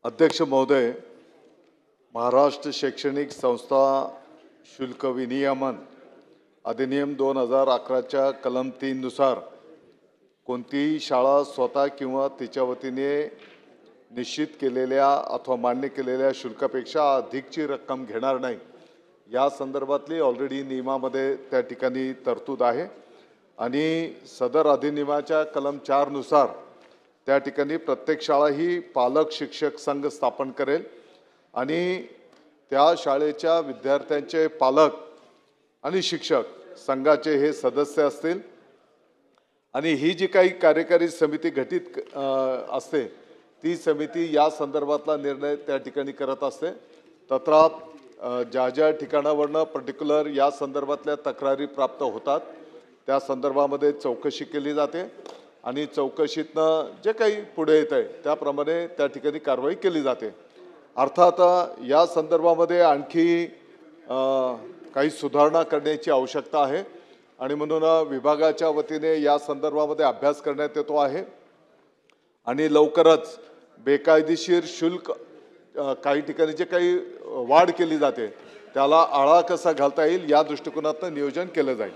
अध्यक्ष महोदय, महाराष्ट्र शैक्षणिक संस्था शुल्क विनियमन अधिनियम 2011च्या कलम 3 नुसार कोणतीही शाळा स्वतः किंवा तिच्या वतीने निश्चित केलेल्या अथवा मान्य केलेल्या शुल्कापेक्षा अधिकची रक्कम घेणार नाही या संदर्भातली ऑलरेडी नियमामध्ये त्या ठिकाणी तरतूद आहे आणि सदर अधिनियमाच्या कलम 4 नुसार त्या ठिकाणी प्रत्येक शाळा ही पालक शिक्षक संघ स्थापन करेल आणि त्या शाळेच्या विद्यार्थ्यांचे पालक आणि शिक्षक संघाचे हे सदस्य असतील आणि ही जी काही कार्यकारी समिती गठीत असते ती समिती या संदर्भातला निर्णय त्या ठिकाणी करत असते। तत्रात ज्या ज्या ठिकाणावरनं पर्टिक्युलर या संदर्भातल्या तक्रारी प्राप्त होतात त्या संदर्भामध्ये चौकशी केली जाते आणि चौकशीतनं जे काही पुढे येत आहे त्याप्रमाणे त्या ठिकाणी कारवाई केली जाते। अर्थात या संदर्भामध्ये आणखी काही सुधारणा करण्याची आवश्यकता आहे आणि म्हणून विभागाच्या वतीने या संदर्भामध्ये अभ्यास करण्यात येतो आहे आणि लवकरच बेकायदेशीर शुल्क काही ठिकाणी जे काही वाढ केली जाते त्याला आळा कसा घालता येईल या दृष्टिकोनातून नियोजन केलं जाईल।